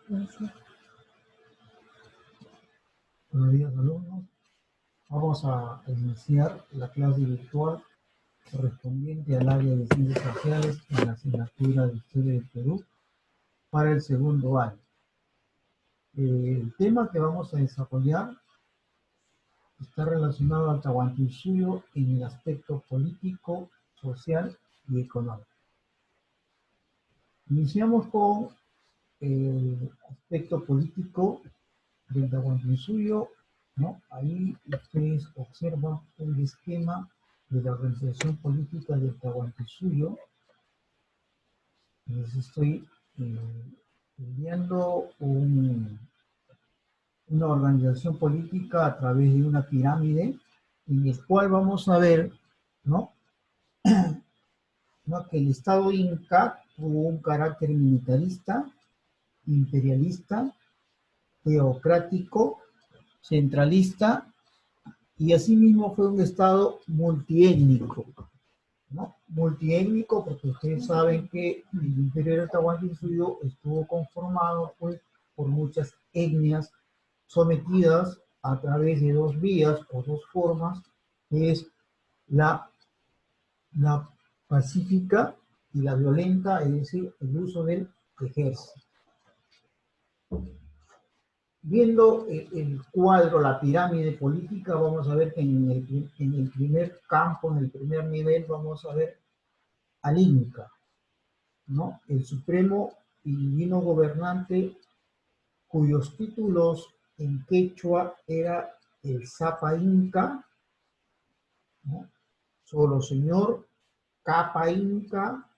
Buenos días, alumnos. Vamos a iniciar la clase virtual correspondiente al área de ciencias sociales en la asignatura de Historia del Perú para el segundo año. El tema que vamos a desarrollar está relacionado al Tahuantinsuyo en el aspecto político, social y económico. Iniciamos con el aspecto político del Tahuantinsuyo, ¿no? Ahí ustedes observan el esquema de la organización política del Tahuantinsuyo. Les estoy enviando una organización política a través de una pirámide, en el cual vamos a ver, ¿no? ¿no? que el Estado Inca tuvo un carácter militarista, imperialista, teocrático, centralista, y asimismo fue un Estado multiétnico, ¿no? Multiétnico porque ustedes saben que el Imperio del Tahuantinsuyo estuvo conformado pues, por muchas etnias sometidas a través de dos vías o dos formas, que es la pacífica y la violenta, es decir, el uso del ejército. Viendo el cuadro, la pirámide política, vamos a ver que en el primer campo, en el primer nivel, vamos a ver al Inca, ¿no? El supremo y divino gobernante, cuyos títulos en quechua era el Zapa Inca, ¿no? Solo señor, Capa Inca,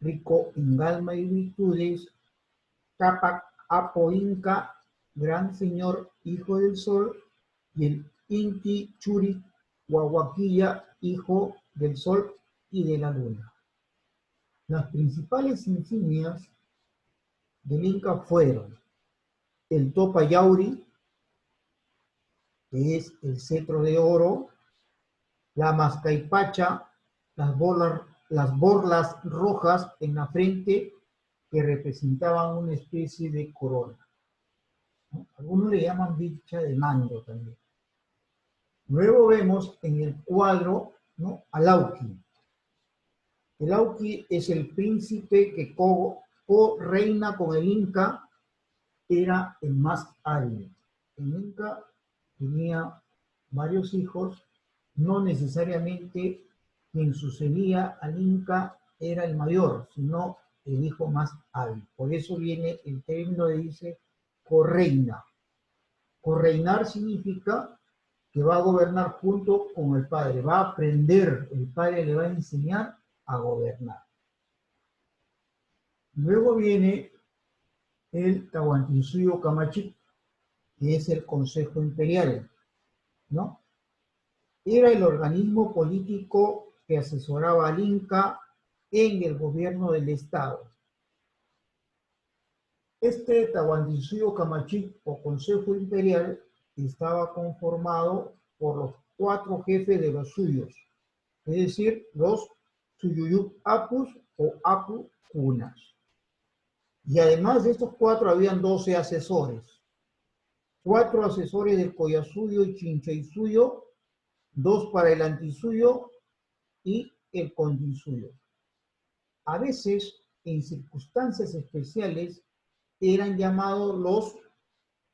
rico en alma y virtudes, Capac Apo Inca, gran señor, hijo del sol, y el Inti Churi Huahuaquilla, hijo del sol y de la luna. Las principales insignias del Inca fueron el Topa Yauri, que es el cetro de oro, la Mascaipacha, las borlas rojas en la frente que representaban una especie de corona, ¿no? Algunos le llaman bicha de mando también. Luego vemos en el cuadro, ¿no? al Auqui. El Auqui es el príncipe que co-reina con el Inca, era el más hábil. El Inca tenía varios hijos, no necesariamente quien sucedía al Inca era el mayor, sino el hijo más hábil. Por eso viene el término que dice correina. Correinar significa que va a gobernar junto con el padre, va a aprender, el padre le va a enseñar a gobernar. Luego viene el Tahuantinsuyo Camachic, que es el Consejo Imperial, ¿no? Era el organismo político que asesoraba al Inca en el gobierno del Estado. Este Tahuantinsuyo Camachic o Consejo Imperial estaba conformado por los 4 jefes de los suyos, es decir, los Suyuyup Apus o Apu Cunas. Y además de estos 4 habían 12 asesores. 4 asesores del Collasuyo y Chinchaysuyo, 2 para el Antisuyo y el Condinsuyo. A veces, en circunstancias especiales, eran llamados los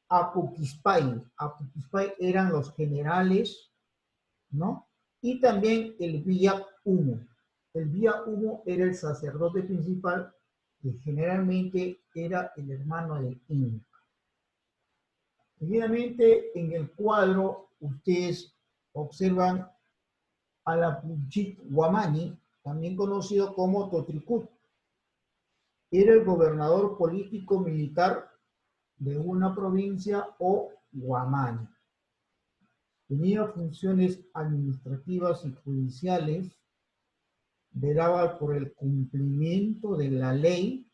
Apuquispay. Apuquispay eran los generales, ¿no? Y también el Villa Humo. El Villa Humo era el sacerdote principal, que generalmente era el hermano del Inca. Seguidamente, en el cuadro, ustedes observan a la Puchit Guamani, también conocido como Totricut. Era el gobernador político militar de una provincia o Guamani. Tenía funciones administrativas y judiciales, velaba por el cumplimiento de la ley,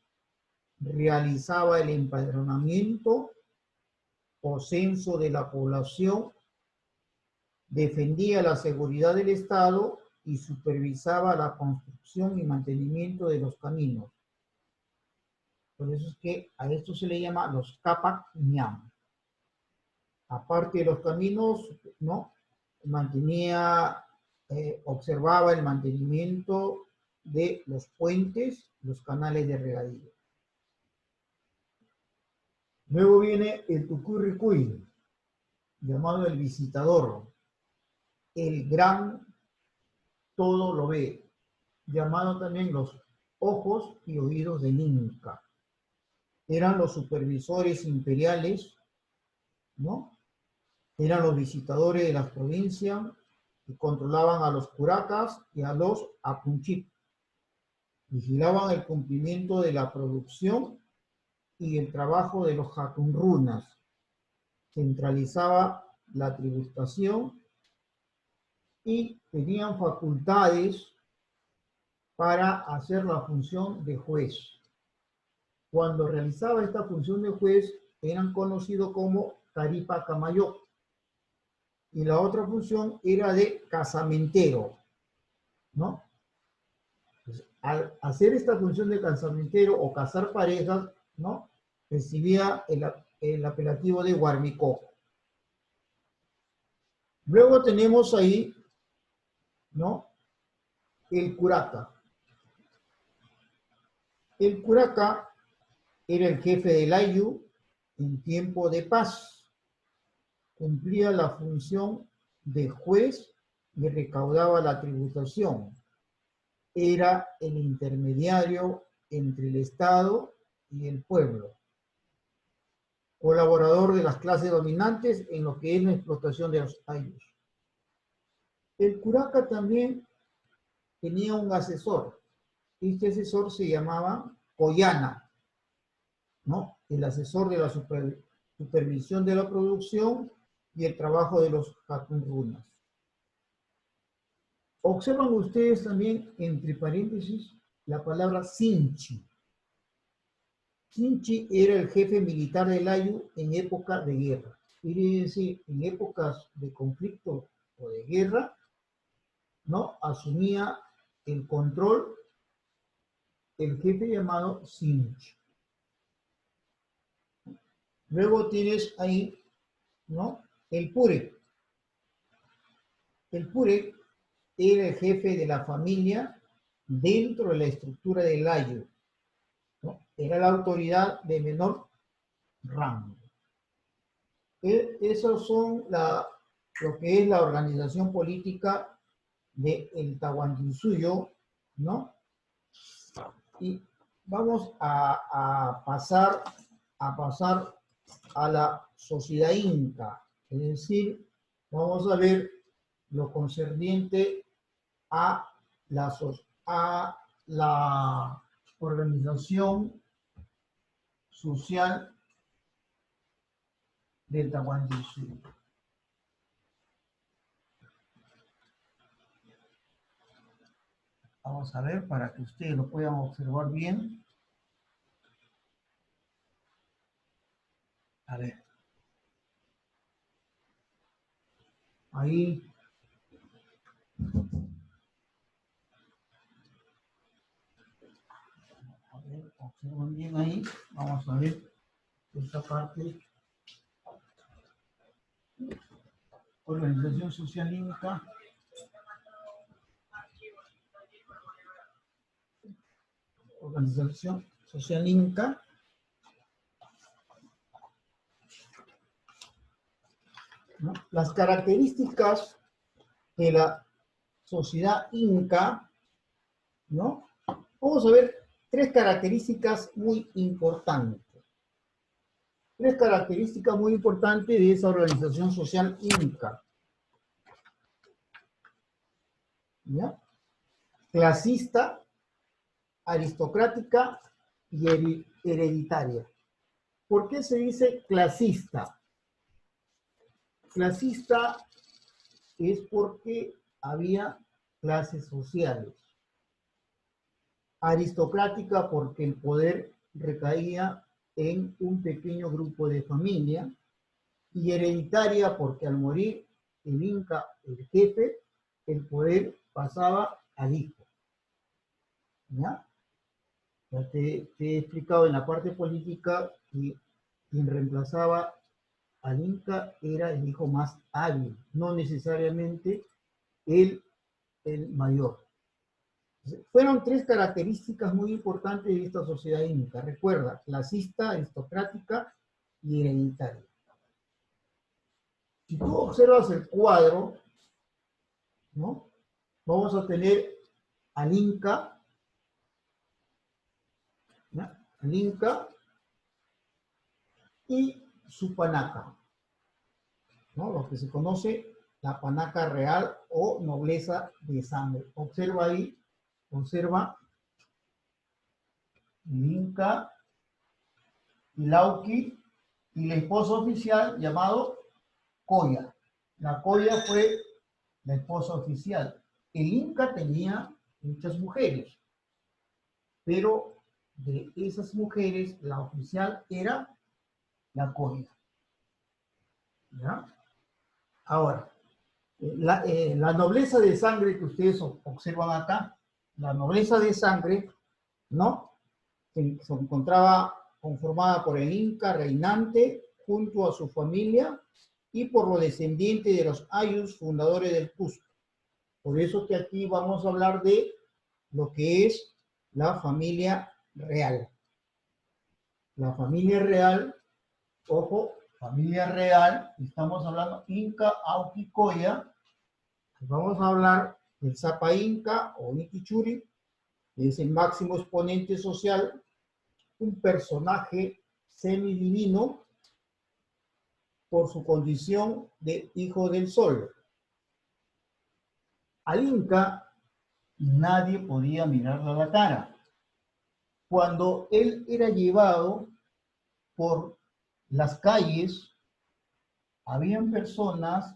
realizaba el empadronamiento o censo de la población, defendía la seguridad del Estado y supervisaba la construcción y mantenimiento de los caminos. Por eso es que a esto se le llama los Capac Ñam. Aparte de los caminos, ¿no? Mantenía, observaba el mantenimiento de los puentes, los canales de regadío. Luego viene el Tucurricuy, llamado el visitador, el gran todo lo ve, llamado también los ojos y oídos del Inca. Eran los supervisores imperiales, ¿no? Eran los visitadores de las provincias que controlaban a los curacas y a los apunchip. Vigilaban el cumplimiento de la producción y el trabajo de los jatunrunas. Centralizaba la tributación y tenían facultades para hacer la función de juez. Cuando realizaba esta función de juez, eran conocidos como Taripa Camayo. Y la otra función era de casamentero, ¿no? Pues, al hacer esta función de casamentero o casar parejas, ¿no? Recibía el apelativo de Huarmicoco. Luego tenemos ahí, ¿no? El curaca. El curaca era el jefe del ayu en tiempo de paz. Cumplía la función de juez y recaudaba la tributación. Era el intermediario entre el Estado y el pueblo. Colaborador de las clases dominantes en lo que es la explotación de los ayllus. El curaca también tenía un asesor. Este asesor se llamaba Coyana, ¿no? El asesor de la supervisión de la producción y el trabajo de los jatunrunas. Observan ustedes también, entre paréntesis, la palabra Sinchi. Sinchi era el jefe militar del ayu en época de guerra. Quiere decir, en épocas de conflicto o de guerra, ¿no? Asumía el control el jefe llamado Sinchi. Luego tienes ahí, ¿no? El pure. El pure era el jefe de la familia dentro de la estructura del ayu, ¿no? Era la autoridad de menor rango. Esos son lo que es la organización política del Tahuantinsuyo, ¿no? Y vamos a pasar a la sociedad inca, es decir, vamos a ver lo concerniente a la organización social del Tahuantinsuyo. Vamos a ver para que ustedes lo puedan observar bien. A ver. Ahí. A ver, observan bien ahí. Vamos a ver esta parte. Organización social inca. Organización social inca. ¿No? Las características de la sociedad inca, ¿no? Vamos a ver tres características muy importantes. Tres características muy importantes de esa organización social inca. ¿Ya? Clasista, aristocrática y hereditaria. ¿Por qué se dice clasista? Clasista es porque había clases sociales. Aristocrática porque el poder recaía en un pequeño grupo de familia. Y hereditaria porque al morir el inca, el jefe, el poder pasaba al hijo. ¿Ya? Ya te he explicado en la parte política que quien reemplazaba al Inca era el hijo más hábil, no necesariamente el mayor. Fueron tres características muy importantes de esta sociedad inca. Recuerda, clasista, aristocrática y hereditaria. Si tú observas el cuadro, ¿no? Vamos a tener al Inca, ¿no? Al Inca y su panaca, ¿no? Lo que se conoce la panaca real o nobleza de sangre. Observa ahí, observa el Inca, Ilauqui y la esposa oficial llamado Coya. La Coya fue la esposa oficial. El Inca tenía muchas mujeres, pero de esas mujeres, la oficial era la Coya. ¿Ya? Ahora, la nobleza de sangre que ustedes observan acá, la nobleza de sangre, ¿no? Se encontraba conformada por el Inca reinante junto a su familia y por los descendientes de los ayllus fundadores del Cusco. Por eso que aquí vamos a hablar de lo que es la familia real. La familia real, ojo, familia real, estamos hablando Inca, Auqui, Coya. Vamos a hablar del Zapa Inca o Intichuri, que es el máximo exponente social, un personaje semidivino por su condición de hijo del sol. Al Inca nadie podía mirarle a la cara. Cuando él era llevado por las calles, habían personas,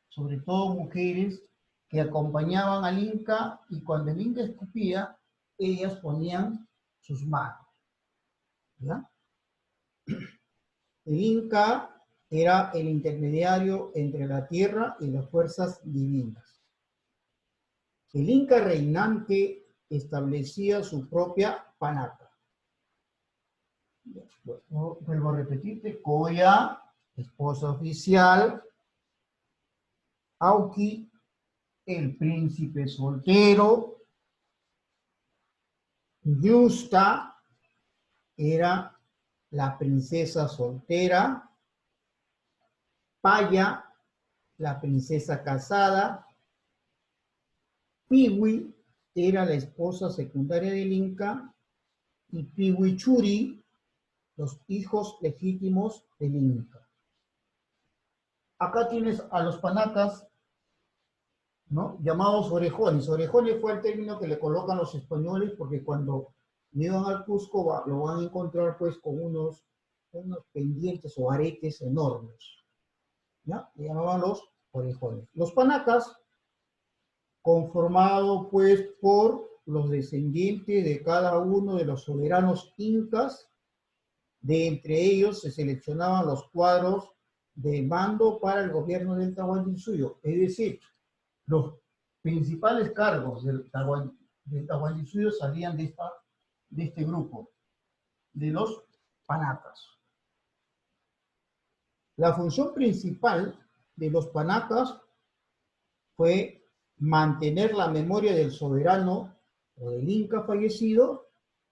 sobre todo mujeres, que acompañaban al Inca y cuando el Inca escupía, ellas ponían sus manos. ¿Ya? El Inca era el intermediario entre la tierra y las fuerzas divinas. El Inca reinante establecía su propia panaca. Vuelvo a repetirte, Coya, esposa oficial, Auqui, el príncipe soltero, Yusta era la princesa soltera, Paya, la princesa casada, Piwi era la esposa secundaria del Inca y Piwichuri, los hijos legítimos del Inca. Acá tienes a los panacas, ¿no? Llamados orejones. Orejones fue el término que le colocan los españoles porque cuando llegan al Cusco lo van a encontrar pues con unos pendientes o aretes enormes. ¿Ya? Le llamaban los orejones. Los panacas, conformado pues por los descendientes de cada uno de los soberanos incas, de entre ellos se seleccionaban los cuadros de mando para el gobierno del Tahuantinsuyo, es decir, los principales cargos del Tahuantinsuyo salían de este grupo, de los panacas. La función principal de los panacas fue mantener la memoria del soberano o del Inca fallecido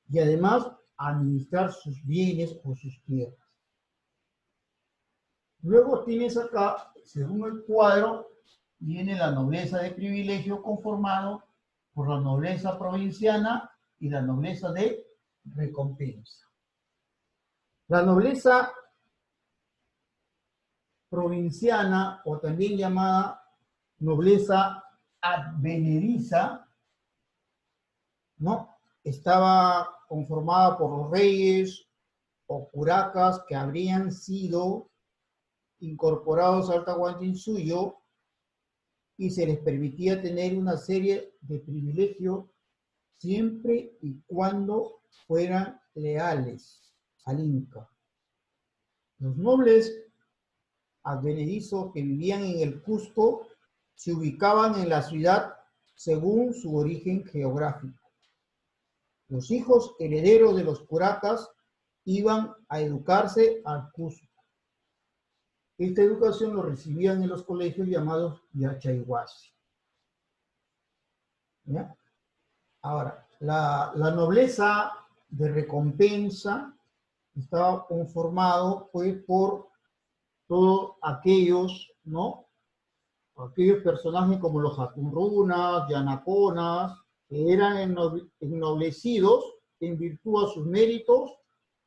y además administrar sus bienes o sus tierras. Luego tienes acá, según el cuadro, viene la nobleza de privilegio conformado por la nobleza provinciana y la nobleza de recompensa. La nobleza provinciana, o también llamada nobleza advenediza, ¿no? Estaba conformada por los reyes o curacas que habrían sido incorporados al Tahuantinsuyo y se les permitía tener una serie de privilegios siempre y cuando fueran leales al Inca. Los nobles advenedizos que vivían en el Cusco se ubicaban en la ciudad según su origen geográfico. Los hijos herederos de los curacas iban a educarse al Cusco. Esta educación lo recibían en los colegios llamados Yachayhuasi. ¿Ya? Ahora, la nobleza de recompensa estaba conformado pues, por todos aquellos, ¿no? Aquellos personajes como los Jatunrunas, Yanaconas, que eran ennoblecidos en virtud a sus méritos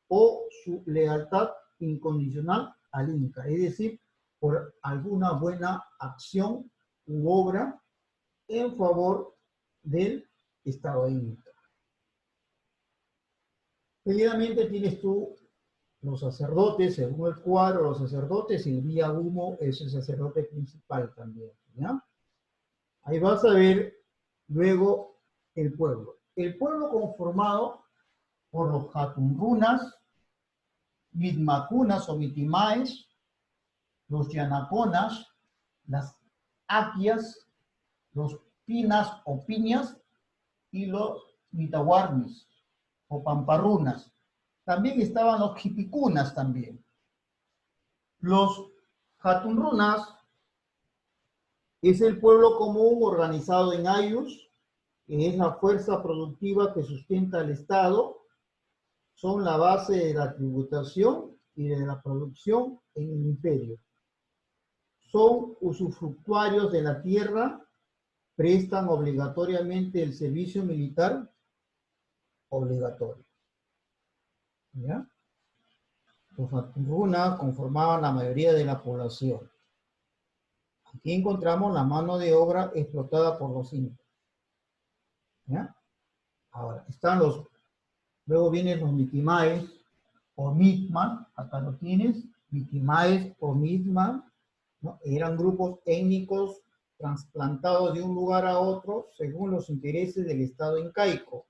o su lealtad incondicional al Inca, es decir, por alguna buena acción u obra en favor del Estado Inca. Seguidamente tienes tú los sacerdotes, según el cuadro, los sacerdotes, y el Vía Humo es el sacerdote principal también, ¿ya? Ahí vas a ver luego el pueblo. El pueblo conformado por los Jatunrunas, Mitmacunas o Mitimaes, los Yanaconas, las Aquias, los Pinas o Piñas y los Mitahuarmis o Pamparrunas. También estaban los Jipicunas también. Los Jatunrunas es el pueblo común organizado en ayllus, que es la fuerza productiva que sustenta al Estado, son la base de la tributación y de la producción en el imperio. Son usufructuarios de la tierra, prestan obligatoriamente el servicio militar obligatorio. ¿Ya? Los Jatunrunas conformaban la mayoría de la población. Aquí encontramos la mano de obra explotada por los incas. ¿Ya? Ahora, luego vienen los Mitimaes o Mitman, acá lo tienes, Mitimaes o Mitman, ¿no? Eran grupos étnicos trasplantados de un lugar a otro según los intereses del Estado incaico,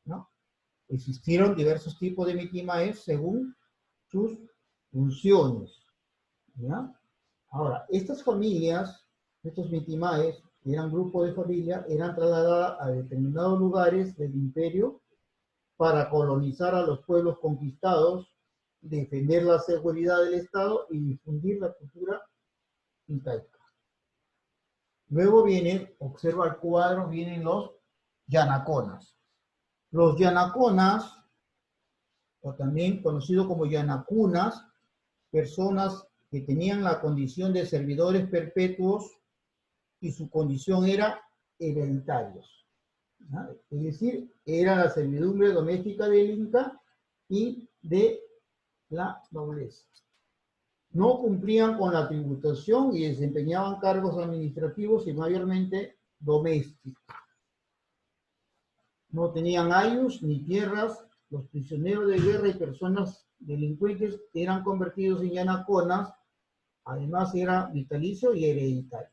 ¿no? Existieron diversos tipos de Mitimaes según sus funciones, ¿ya? Ahora, estas familias, estos Mitimaes, que eran grupos de familia, eran trasladadas a determinados lugares del imperio para colonizar a los pueblos conquistados, defender la seguridad del Estado y difundir la cultura incaica. Luego vienen, observa el cuadro, vienen los Yanaconas. Los Yanaconas, o también conocidos como Yanacunas, personas que tenían la condición de servidores perpetuos y su condición era hereditarios. ¿No? Es decir, era la servidumbre doméstica del Inca y de la nobleza. No cumplían con la tributación y desempeñaban cargos administrativos y mayormente domésticos. No tenían ayllus ni tierras. Los prisioneros de guerra y personas delincuentes eran convertidos en yanaconas. Además era vitalicio y hereditario.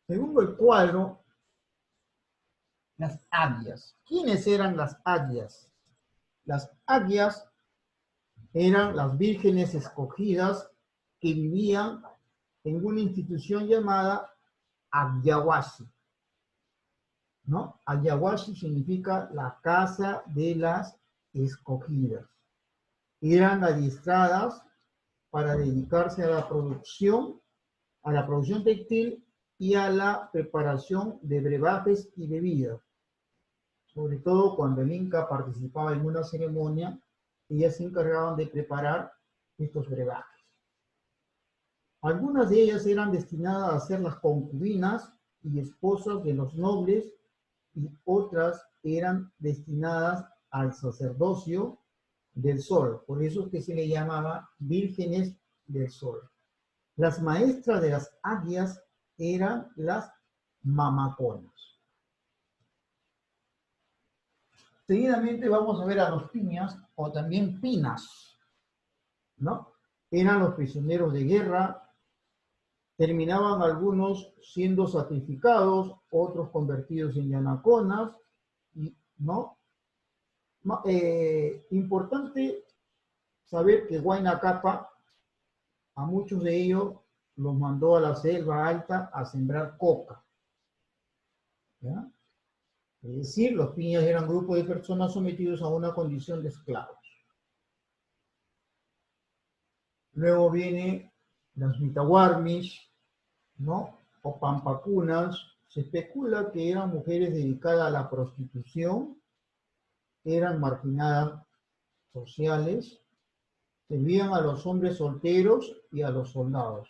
Según el cuadro, las aguias. ¿Quiénes eran las aguias? Las aguias eran las vírgenes escogidas que vivían en una institución llamada Agyahuasi, ¿no? Agyahuasi significa la casa de las escogidas. Eran adiestradas para dedicarse a la producción textil y a la preparación de brebajes y bebidas. Sobre todo cuando el Inca participaba en una ceremonia, ellas se encargaban de preparar estos brebajes. Algunas de ellas eran destinadas a ser las concubinas y esposas de los nobles y otras eran destinadas al sacerdocio del sol. Por eso es que se le llamaba vírgenes del sol. Las maestras de las aguias eran las mamaconas. Seguidamente vamos a ver a los piñas o también pinas, ¿no? Eran los prisioneros de guerra, terminaban algunos siendo sacrificados, otros convertidos en yanaconas, ¿no? Importante saber que Huayna Cápac a muchos de ellos los mandó a la selva alta a sembrar coca, ¿ya? Es decir, los piñas eran grupos de personas sometidos a una condición de esclavos. Luego viene las mitawarmish, ¿no? O pampacunas. Se especula que eran mujeres dedicadas a la prostitución, eran marginadas sociales, servían a los hombres solteros y a los soldados.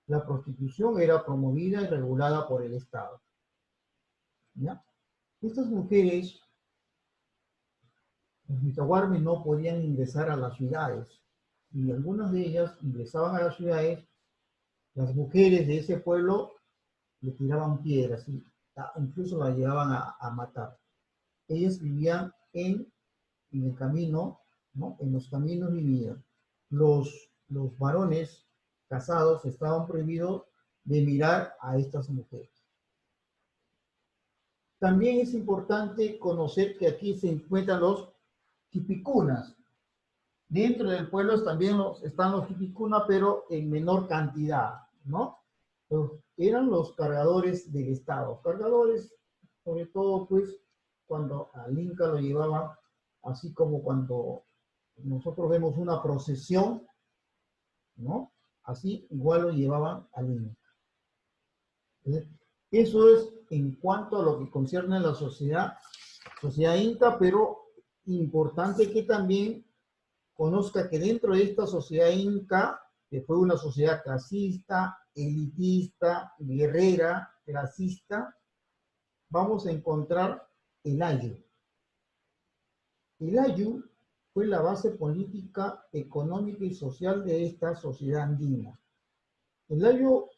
La prostitución era promovida y regulada por el Estado. ¿Ya? Estas mujeres, los mitawarmes, no podían ingresar a las ciudades. Y algunas de ellas ingresaban a las ciudades, las mujeres de ese pueblo le tiraban piedras y incluso las llevaban a matar. Ellas vivían en el camino, ¿no? En los caminos vivían. Los varones casados estaban prohibidos de mirar a estas mujeres. También es importante conocer que aquí se encuentran los tipicunas. Dentro del pueblo también están los tipicunas, pero en menor cantidad, ¿no? Eran los cargadores del Estado. Cargadores, sobre todo, pues, cuando al Inca lo llevaban, así como cuando nosotros vemos una procesión, ¿no? Así igual lo llevaban al Inca. Eso es en cuanto a lo que concierne a la sociedad inca, pero importante que también conozca que dentro de esta sociedad inca, que fue una sociedad clasista, elitista, guerrera, clasista, vamos a encontrar el ayu. El ayu fue la base política, económica y social de esta sociedad andina. El ayu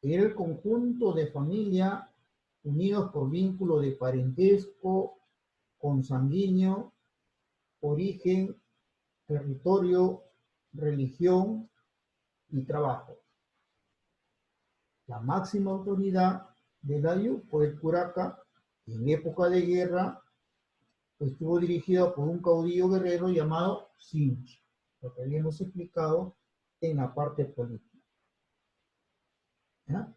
era el conjunto de familia unidos por vínculo de parentesco, consanguíneo, origen, territorio, religión y trabajo. La máxima autoridad del ayu fue el curaca, que en época de guerra estuvo dirigido por un caudillo guerrero llamado Sinchi, lo que habíamos explicado en la parte política. ¿Ya?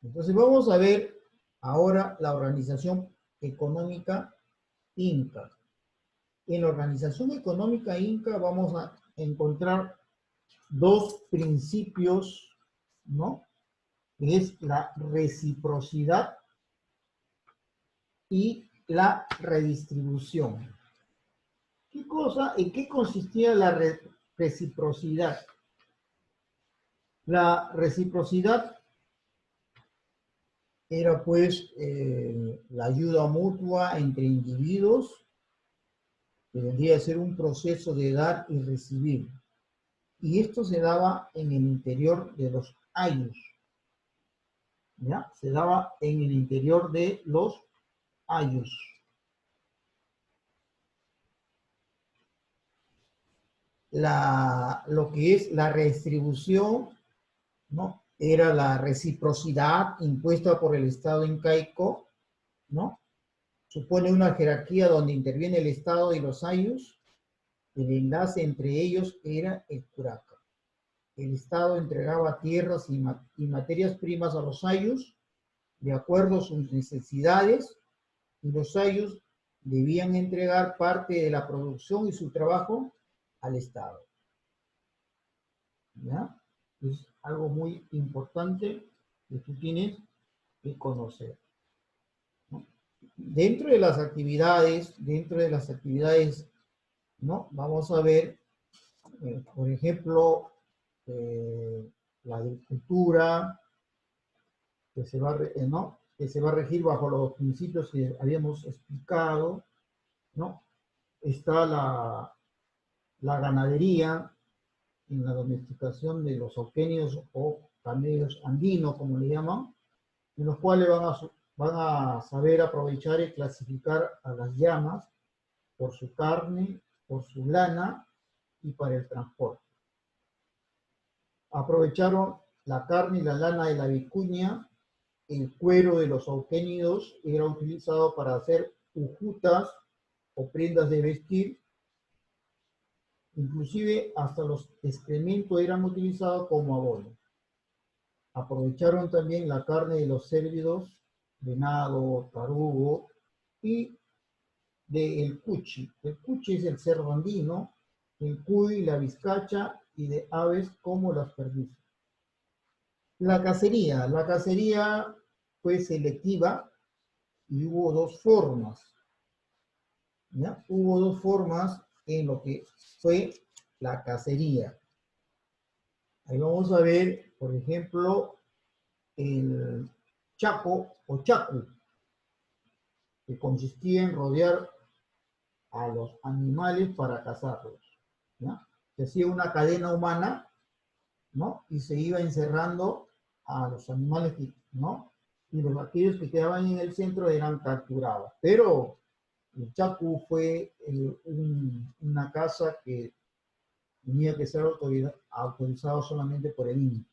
Entonces vamos a ver ahora la organización económica inca. En la organización económica inca vamos a encontrar dos principios, ¿no? Que es la reciprocidad y la redistribución. ¿En qué consistía la reciprocidad? La reciprocidad era pues la ayuda mutua entre individuos, que vendría a ser un proceso de dar y recibir. Y esto se daba en el interior de los ayllus. ¿Ya? Se daba en el interior de los ayllus. Lo que es la redistribución, ¿no? Era la reciprocidad impuesta por el Estado incaico, ¿no? Supone una jerarquía donde interviene el Estado y los ayllus. El enlace entre ellos era el curaca. El Estado entregaba tierras y materias primas a los ayllus de acuerdo a sus necesidades, y los ayllus debían entregar parte de la producción y su trabajo al Estado. ¿Ya? Es algo muy importante que tú tienes que conocer, ¿no? Dentro de las actividades, ¿no? Vamos a ver, por ejemplo, la agricultura, que se va, ¿no? Que se va a regir bajo los principios que habíamos explicado, ¿no? Está la ganadería, en la domesticación de los auquenios o camellos andinos, como le llaman, en los cuales van a saber aprovechar y clasificar a las llamas por su carne, por su lana y para el transporte. Aprovecharon la carne y la lana de la vicuña. El cuero de los auquénidos era utilizado para hacer ujutas o prendas de vestir. Inclusive hasta los excrementos eran utilizados como abono. Aprovecharon también la carne de los cérvidos, venado, tarugo, y del cuchi. El cuchi es el cerdo andino, el cuy, la vizcacha y de aves como las perdices. La cacería fue selectiva y hubo dos formas, ¿ya? Hubo dos formas en lo que fue la cacería. Ahí vamos a ver, por ejemplo, el chaco o chacu, que consistía en rodear a los animales para cazarlos, ¿ya? Se hacía una cadena humana, ¿no? Y se iba encerrando a los animales, ¿no? Y aquellos que quedaban en el centro eran capturados. Pero el chacu fue una caza que tenía que ser autorizado solamente por el INCA.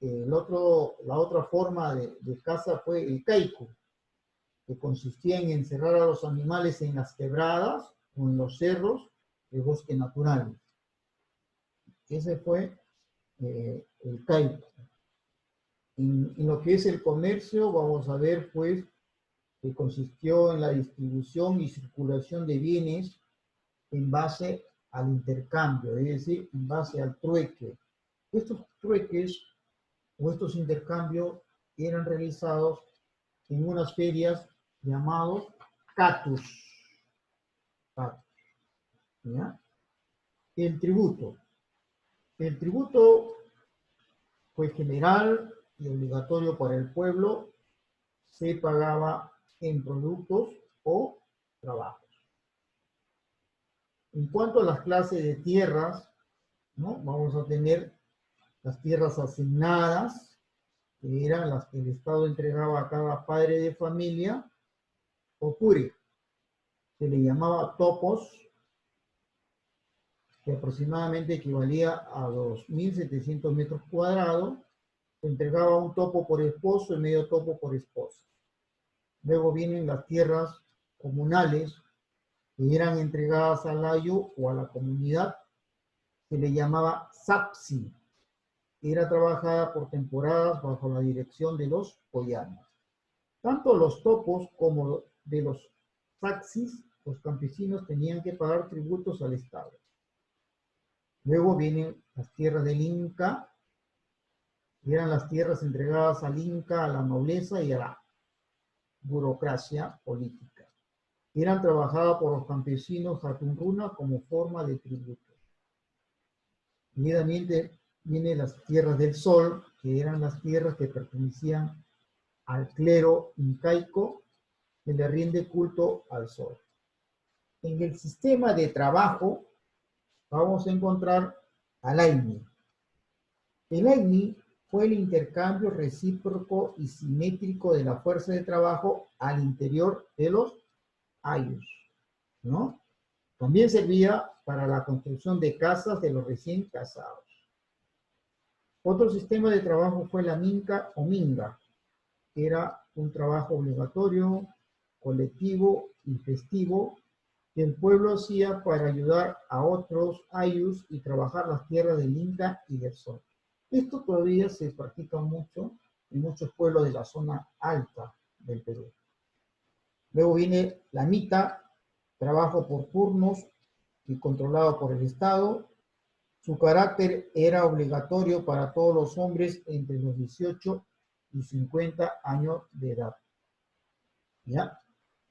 La otra forma de caza fue el caico, que consistía en encerrar a los animales en las quebradas o en los cerros de bosque natural. Ese fue el caico. En lo que es el comercio, vamos a ver, pues, que consistió en la distribución y circulación de bienes en base al intercambio, es decir, en base al trueque. Estos trueques o estos intercambios eran realizados en unas ferias llamados catus. ¿Ya? El tributo. El tributo fue general y obligatorio para el pueblo, se pagaba en productos o trabajos. En cuanto a las clases de tierras, ¿no? Vamos a tener las tierras asignadas, que eran las que el Estado entregaba a cada padre de familia, o puri, se le llamaba topos, que aproximadamente equivalía a 2.700 metros cuadrados. Se entregaba un topo por esposo y medio topo por esposa. Luego vienen las tierras comunales, que eran entregadas al ayo o a la comunidad, se le llamaba sapsi. Era trabajada por temporadas bajo la dirección de los poyanos. Tanto los topos como de los saxis, los campesinos tenían que pagar tributos al Estado. Luego vienen las tierras del Inca, que eran las tierras entregadas al Inca, a la nobleza y a la burocracia política. Eran trabajadas por los campesinos Hatunruna como forma de tributo. Seguidamente vienen las tierras del Sol, que eran las tierras que pertenecían al clero incaico, que le rinde culto al Sol. En el sistema de trabajo vamos a encontrar al Aini. El Aini fue el intercambio recíproco y simétrico de la fuerza de trabajo al interior de los ayus, ¿no? También servía para la construcción de casas de los recién casados. Otro sistema de trabajo fue la minca o minga, que era un trabajo obligatorio, colectivo y festivo que el pueblo hacía para ayudar a otros ayus y trabajar las tierras del Inca y del Sol. Esto todavía se practica mucho en muchos pueblos de la zona alta del Perú. Luego viene la mita, trabajo por turnos y controlado por el Estado. Su carácter era obligatorio para todos los hombres entre los 18 y 50 años de edad. ¿Ya?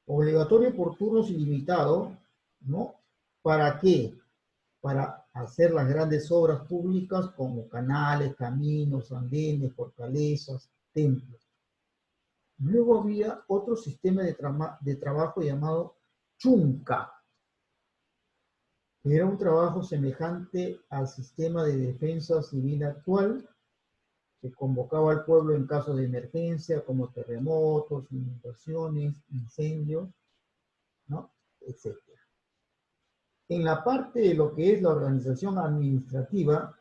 Obligatorio por turnos ilimitado, ¿no? ¿Para qué? Para hacer las grandes obras públicas como canales, caminos, andenes, fortalezas, templos. Luego había otro sistema de trabajo llamado chunca. Era un trabajo semejante al sistema de defensa civil actual, que convocaba al pueblo en caso de emergencia, como terremotos, inundaciones, incendios, ¿no? Etc. En la parte de lo que es la organización administrativa,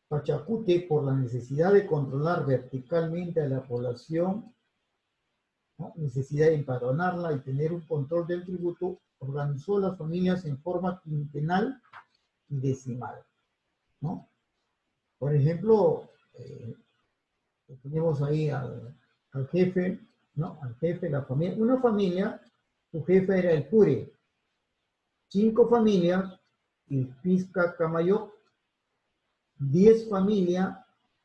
Pachacute, por la necesidad de controlar verticalmente a la población, ¿no? Necesidad de empadronarla y tener un control del tributo, organizó las familias en forma quinquenal y decimal, ¿no? Por ejemplo, tenemos ahí al jefe, ¿no? Al jefe de la familia. Una familia, su jefe era el Pure. 5 familias, el Pisca Camayoc. 10 familias,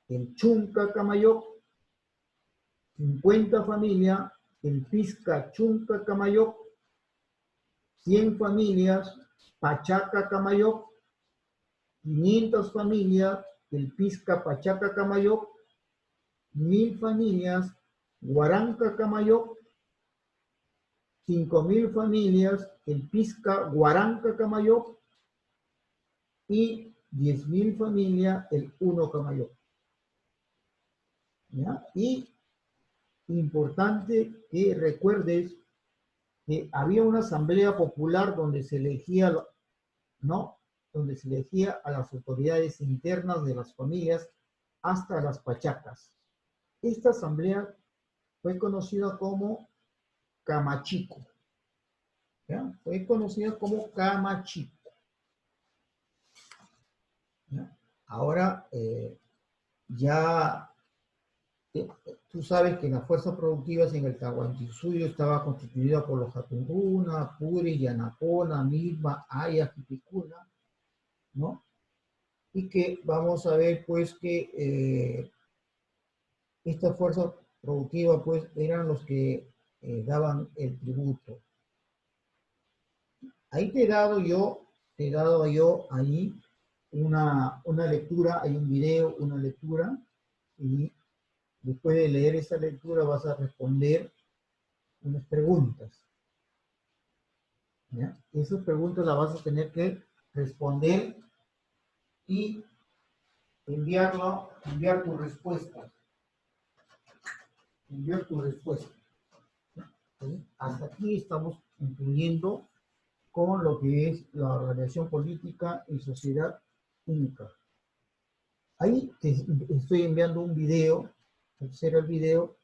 el Chunca Camayoc. 50 familias, el Pisca Chunca Camayoc. 100 familias, Pachaca Camayoc. 500 familias, el Pisca Pachaca Camayoc. 1000 familias, Guaranca Camayoc. 5000 familias, el Pisca Guaranca Camayoc. Y 10.000 familias, el Uno Camayoc. ¿Ya? Y importante que recuerdes que había una asamblea popular donde se elegía, ¿no? Donde se elegía a las autoridades internas de las familias hasta las pachacas. Esta asamblea fue conocida como Camachico. ¿Ya? Fue conocida como Camachico. ¿Ya? Ahora, ya tú sabes que las fuerzas productivas en el Tahuantinsuyo estaba constituida por los Jatunguna, Puri, Yanapona, Milma, Aya, Pipicuna, ¿no? Y que vamos a ver, pues, que estas fuerzas productivas, pues, eran los que daban el tributo. Ahí te he dado yo ahí una lectura, hay un video, una lectura, y después de leer esa lectura vas a responder unas preguntas. ¿Ya? Esas preguntas las vas a tener que responder y enviar tu respuesta. Enviar tu respuesta. ¿Sí? Hasta aquí estamos concluyendo con lo que es la organización política y sociedad única. Ahí te estoy enviando un video, observa el video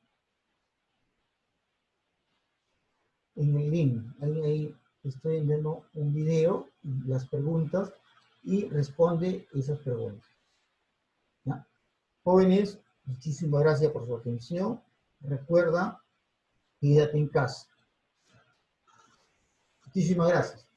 en el link. Ahí estoy enviando un video, las preguntas, y responde esas preguntas. ¿Ya? Jóvenes, muchísimas gracias por su atención. Recuerda, quédate en casa. Muchísimas gracias.